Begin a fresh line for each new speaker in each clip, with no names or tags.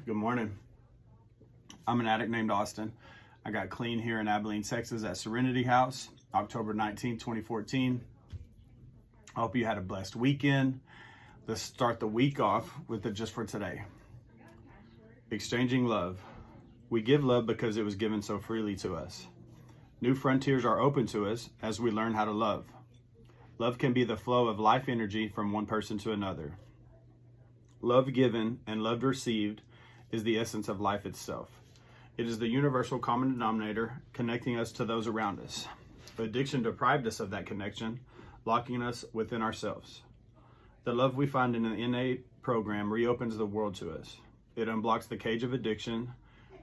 Good morning. I'm an addict named Austin. I got clean here in Abilene, Texas at Serenity House, October 19, 2014. I hope you had a blessed weekend. Let's start the week off with it just for today. Exchanging love. We give love because it was given so freely to us. New frontiers are open to us as we learn how to love. Love can be the flow of life energy from one person to another. Love given and love received is the essence of life itself. It is the universal common denominator connecting us to those around us. Addiction deprived us of that connection, locking us within ourselves. The love we find in an NA program reopens the world to us. It unblocks the cage of addiction,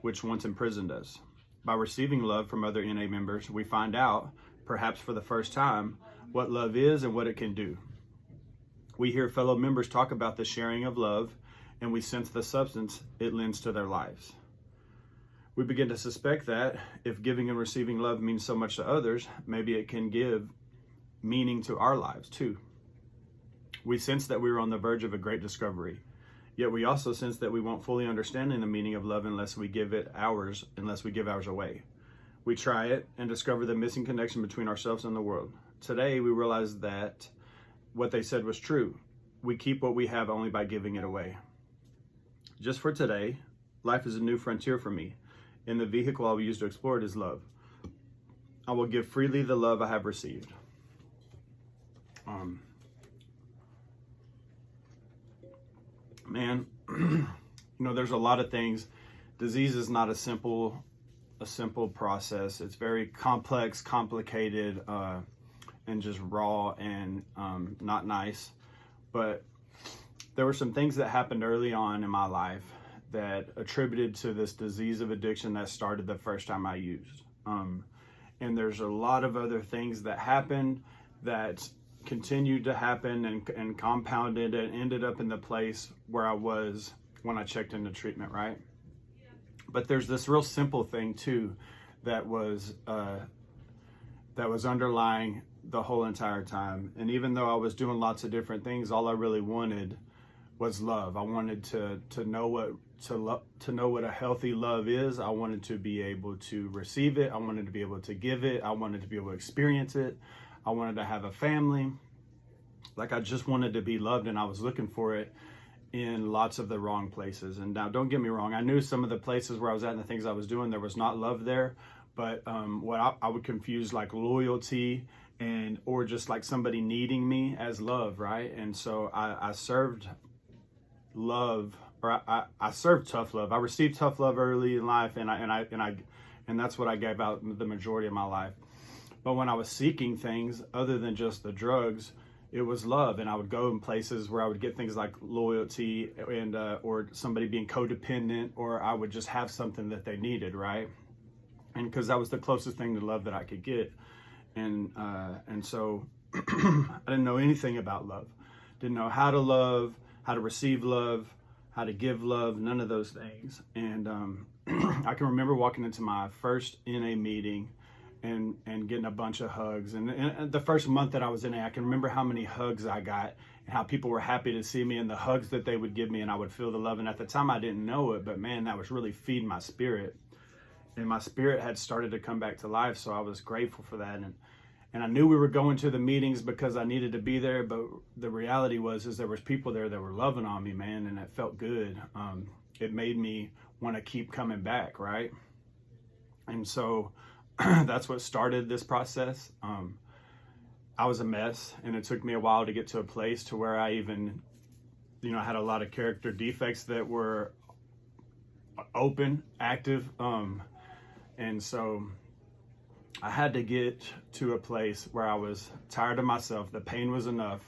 which once imprisoned us. By receiving love from other NA members, we find out, perhaps for the first time, what love is and what it can do. We hear fellow members talk about the sharing of love, and we sense the substance it lends to their lives. We begin to suspect that if giving and receiving love means so much to others, maybe it can give meaning to our lives too. We sense that we are on the verge of a great discovery, yet we also sense that we won't fully understand the meaning of love unless we give ours away. We try it and discover the missing connection between ourselves and the world. Today, we realize that what they said was true. We keep what we have only by giving it away. Just for today, life is a new frontier for me, and the vehicle I will use to explore it is love. I will give freely the love I have received. There's a lot of things. Disease is not a simple process. It's very complex, complicated, and just raw and not nice. But there were some things that happened early on in my life that attributed to this disease of addiction that started the first time I used. And there's a lot of other things that happened that continued to happen and compounded and ended up in the place where I was when I checked into treatment, right? But there's this real simple thing too that was underlying the whole entire time. And even though I was doing lots of different things, all I really wanted was love. I wanted to know what a healthy love is. I wanted to be able to receive it. I wanted to be able to give it. I wanted to be able to experience it. I wanted to have a family. Like, I just wanted to be loved, and I was looking for it in lots of the wrong places. And now, don't get me wrong, I knew some of the places where I was at and the things I was doing, there was not love there. But what I would confuse like loyalty or just like somebody needing me as love, right? And so I served love, or I served tough love. I received tough love early in life, and that's what I gave out the majority of my life. But when I was seeking things other than just the drugs, it was love. And I would go in places where I would get things like loyalty and or somebody being codependent, or I would just have something that they needed, right? And because that was the closest thing to love that I could get. And so I didn't know anything about love. Didn't know how to love, how to receive love, how to give love, none of those things. And I can remember walking into my first NA meeting and getting a bunch of hugs. And the first month that I was in NA, I can remember how many hugs I got and how people were happy to see me and the hugs that they would give me, and I would feel the love. And at the time I didn't know it, but man, that was really feeding my spirit. And my spirit had started to come back to life, so I was grateful for that. And I knew we were going to the meetings because I needed to be there, but the reality was there was people there that were loving on me, man, and it felt good. It made me want to keep coming back, right? And so that's what started this process. I was a mess, and it took me a while to get to a place to where I even, had a lot of character defects that were open, active, and so I had to get to a place where I was tired of myself. The pain was enough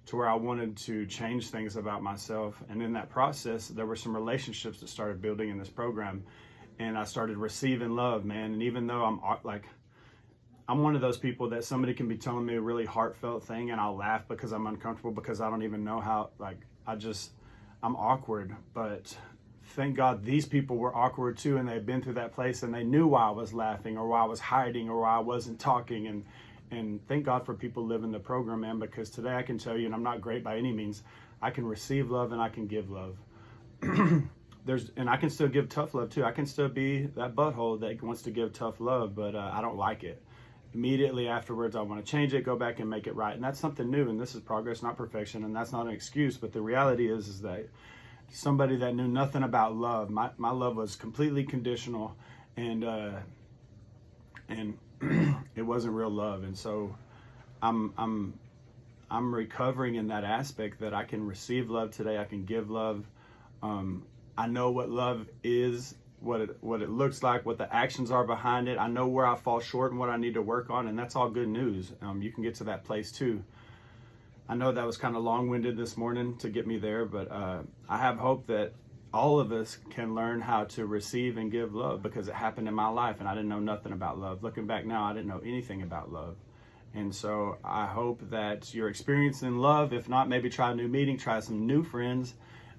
to where I wanted to change things about myself. And in that process, there were some relationships that started building in this program, and I started receiving love, man. And even though I'm one of those people that somebody can be telling me a really heartfelt thing and I'll laugh because I'm uncomfortable, because I don't even know how, I'm awkward. But thank God these people were awkward too, and they'd been through that place, and they knew why I was laughing or why I was hiding or why I wasn't talking. And thank God for people living the program, man, because today I can tell you, and I'm not great by any means, I can receive love and I can give love. and I can still give tough love too. I can still be that butthole that wants to give tough love, but I don't like it. Immediately afterwards, I want to change it, go back and make it right. And that's something new. And this is progress, not perfection. And that's not an excuse. But the reality is that somebody that knew nothing about love, my love was completely conditional, and it wasn't real love. And so I'm recovering in that aspect that I can receive love today. I can give love. I know what love is, what it looks like, what the actions are behind it. I know where I fall short and what I need to work on, and that's all good news. You can get to that place too. I know that was kind of long-winded this morning to get me there, but I have hope that all of us can learn how to receive and give love, because it happened in my life and I didn't know nothing about love. Looking back now, I didn't know anything about love. And so I hope that you're experiencing love. If not, maybe try a new meeting, try some new friends.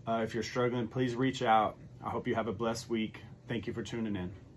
If you're struggling, please reach out. I hope you have a blessed week. Thank you for tuning in.